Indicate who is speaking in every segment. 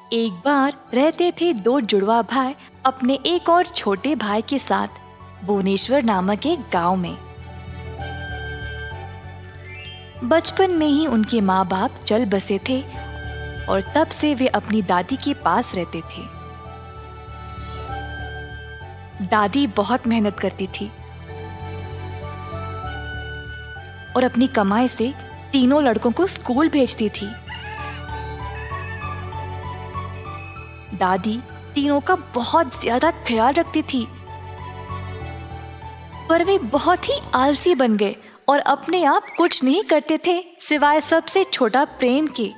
Speaker 1: एक बार रहते थे दो जुड़वा भाई अपने एक और छोटे भाई के साथ भुवनेश्वर नामक एक गांव में। बचपन में ही उनके माँ बाप चल बसे थे और तब से वे अपनी दादी के पास रहते थे। दादी बहुत मेहनत करती थी और अपनी कमाई से तीनों लड़कों को स्कूल भेजती थी। दादी तीनों का बहुत ज्यादा ख्याल रखती थी, पर वे बहुत ही आलसी बन गए और अपने आप कुछ नहीं करते थे सिवाय सबसे छोटा प्रेम के,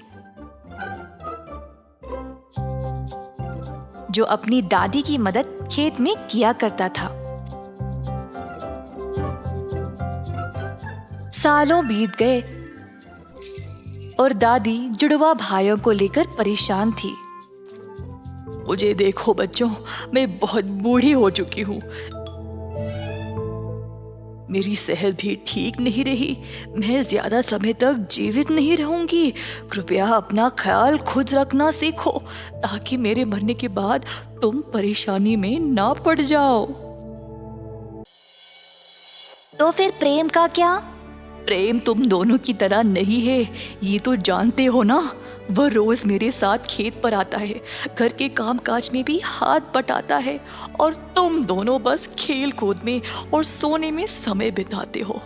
Speaker 1: जो अपनी दादी की मदद खेत में किया करता था। सालों बीत गए और दादी जुड़वा भाइयों को लेकर परेशान थी। मुझे देखो बच्चों, मैं बहुत बूढ़ी हो चुकी हूँ। मेरी सेहत भी ठीक नहीं रही। मैं ज्यादा समय तक जीवित नहीं रहूंगी। कृपया अपना ख्याल खुद रखना सीखो ताकि मेरे मरने के बाद तुम परेशानी में ना पड़ जाओ। तो फिर प्रेम का क्या? प्रेम तुम दोनों की तरह नहीं है, ये तो जानते हो ना। वह रोज मेरे साथ खेत पर आता है, घर के काम काज में भी हाथ बटाता है और तुम दोनों बस खेल कूद में और सोने में समय बिताते हो।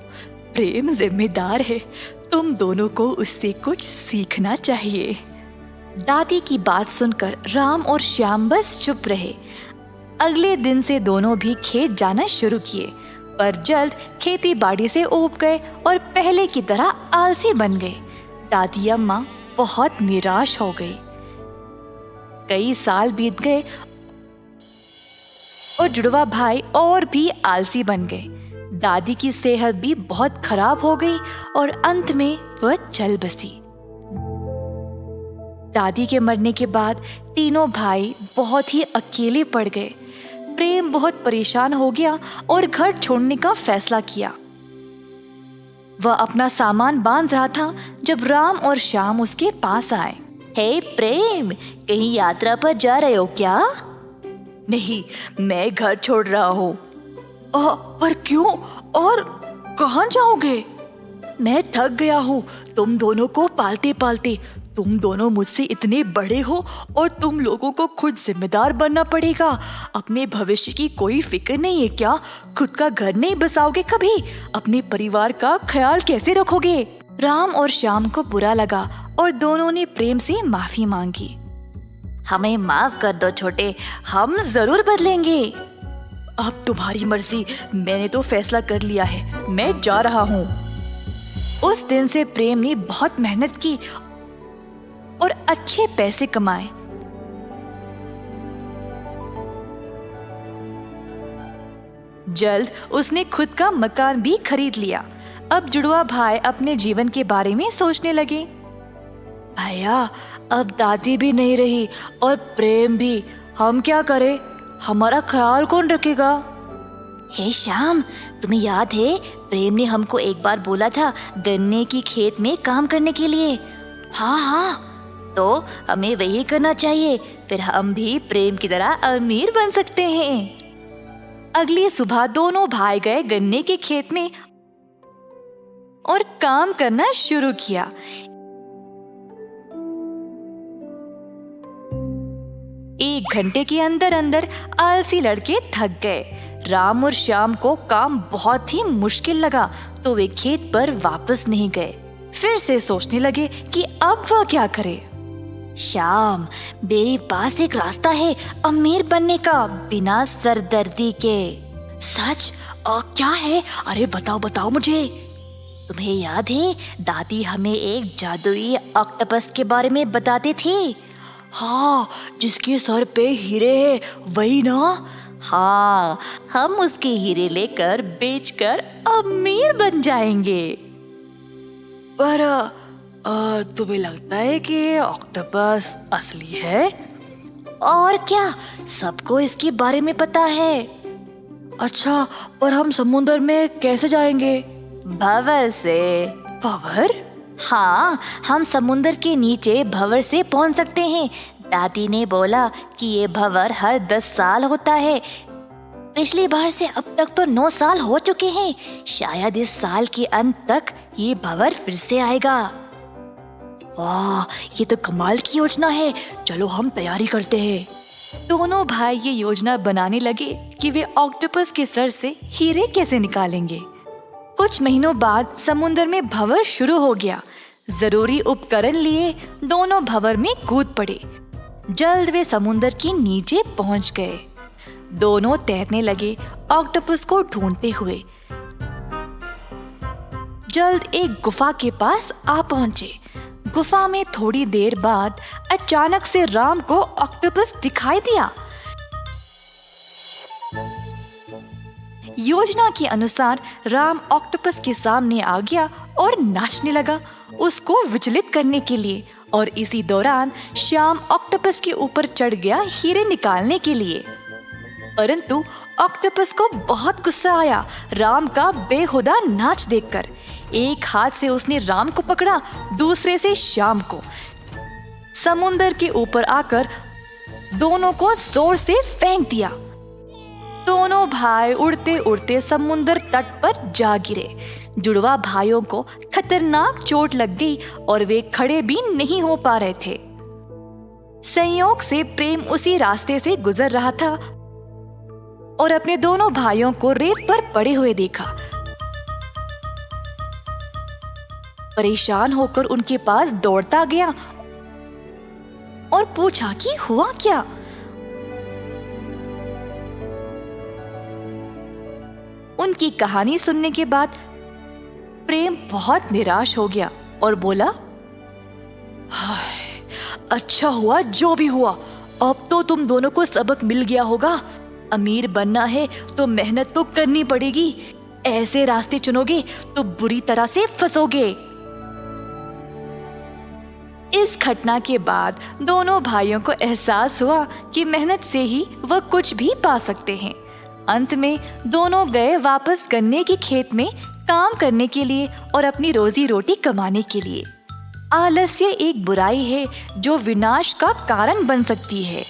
Speaker 1: प्रेम जिम्मेदार है, तुम दोनों को उससे कुछ सीखना चाहिए। दादी की बात सुनकर राम और श्याम बस चुप रहे। अगले दिन से दोनों भी खेत जाना शुरू किए, पर जल्द खेती बाड़ी से ऊब गए और पहले की तरह आलसी बन गए। दादी अम्मा बहुत निराश हो गई। कई साल बीत गए और जुड़वा भाई और भी आलसी बन गए। दादी की सेहत भी बहुत खराब हो गई और अंत में वह चल बसी। दादी के मरने के बाद तीनों भाई बहुत ही अकेले पड़ गए। प्रेम बहुत परेशान हो गया और घर छोड़ने का फैसला किया। वह अपना सामान बांध रहा था जब राम और श्याम उसके पास आए। हे प्रेम, कहीं यात्रा पर जा रहे हो क्या? नहीं, मैं घर छोड़ रहा हूँ। पर क्यों और कहाँ जाओगे? मैं थक गया हूँ तुम दोनों को पालते पालते। तुम दोनों मुझसे इतने बड़े हो और तुम लोगों को खुद जिम्मेदार बनना पड़ेगा। अपने भविष्य की कोई फिक्र नहीं है क्या? खुद का घर नहीं बसाओगे कभी? अपने परिवार का ख्याल कैसे रखोगे? राम और श्याम को बुरा लगा और दोनों ने प्रेम से माफी मांगी। हमें माफ कर दो छोटे, हम जरूर बदलेंगे। अब तुम्हारी मर्जी, मैंने तो फैसला कर लिया है, मैं जा रहा हूँ। उस दिन से प्रेम ने बहुत मेहनत की और अच्छे पैसे कमाए। जल्द उसने खुद का मकान भी खरीद लिया। अब जुड़वा भाई अपने जीवन के बारे में सोचने लगे। भैया, अब दादी भी नहीं रही और प्रेम भी, हम क्या करें? हमारा ख्याल कौन रखेगा? हे श्याम, तुम्हें याद है प्रेम ने हमको एक बार बोला था गन्ने की खेत में काम करने के लिए? हाँ, तो हमें वही करना चाहिए, फिर हम भी प्रेम की तरह अमीर बन सकते हैं। अगली सुबह दोनों भाई गए गन्ने के खेत में और काम करना शुरू किया। एक घंटे के अंदर अंदर आलसी लड़के थक गए। राम और श्याम को काम बहुत ही मुश्किल लगा, तो वे खेत पर वापस नहीं गए। फिर से सोचने लगे कि अब वह क्या करे। श्याम, मेरे पास एक रास्ता है अमीर बनने का बिना सरदर्दी के। सच? क्या है? अरे बताओ मुझे। तुम्हें याद है दादी हमें एक जादुई ऑक्टोपस के बारे में बताती थी? हाँ, जिसके सर पे हीरे हैं, वही ना? हाँ, हम उसके हीरे लेकर बेचकर अमीर बन जाएंगे। पर तुम्हें लगता है कि ये ऑक्टोपस असली है? और क्या, सबको इसके बारे में पता है। अच्छा, पर हम समुद्र में कैसे जाएंगे? भंवर से। भंवर? हाँ, हम समुद्र के नीचे भंवर से पहुंच सकते हैं। दादी ने बोला कि ये भंवर हर 10 साल होता है। पिछली बार से अब तक तो 9 साल हो चुके हैं। शायद इस साल के अंत तक ये भंवर फिर से आएगा। वाह, ये तो कमाल की योजना है। चलो हम तैयारी करते हैं। दोनों भाई ये योजना बनाने लगे कि वे ऑक्टोपस के सर से हीरे कैसे निकालेंगे। कुछ महीनों बाद समुद्र में भंवर शुरू हो गया। जरूरी उपकरण लिए दोनों भंवर में कूद पड़े। जल्द वे समुद्र के नीचे पहुंच गए। दोनों तैरने लगे ऑक्टोपस को ढूंढते हुए। जल्द एक गुफा के पास आ पहुंचे। गुफा में थोड़ी देर बाद अचानक से राम को ऑक्टोपस दिखाई दिया। योजना के अनुसार राम ऑक्टोपस के सामने आ गया और नाचने लगा उसको विचलित करने के लिए। और इसी दौरान श्याम ऑक्टोपस के ऊपर चढ़ गया हीरे निकालने के लिए। परंतु ऑक्टोपस को बहुत गुस्सा आया राम का बेहुदा नाच देखकर। एक हाथ से उसने राम को पकड़ा, दूसरे से श्याम को। समुंदर के ऊपर आकर दोनों को जोर से फेंक दिया। दोनों भाई उड़ते उड़ते समुंदर तट पर जा गिरे। जुड़वा भाइयों को खतरनाक चोट लग गई और वे खड़े भी नहीं हो पा रहे थे। संयोग से प्रेम उसी रास्ते से गुजर रहा था और अपने दोनों भाइयों को रेत पर पड़े हुए देखा। परेशान होकर उनके पास दौड़ता गया और पूछा कि हुआ क्या। उनकी कहानी सुनने के बाद प्रेम बहुत निराश हो गया और बोला, हाय, अच्छा हुआ जो भी हुआ। अब तो तुम दोनों को सबक मिल गया होगा। अमीर बनना है तो मेहनत तो करनी पड़ेगी। ऐसे रास्ते चुनोगे तो बुरी तरह से फंसोगे। इस घटना के बाद दोनों भाइयों को एहसास हुआ कि मेहनत से ही वह कुछ भी पा सकते हैं। अंत में दोनों गए वापस गन्ने के खेत में काम करने के लिए और अपनी रोजी रोटी कमाने के लिए। आलस्य एक बुराई है जो विनाश का कारण बन सकती है।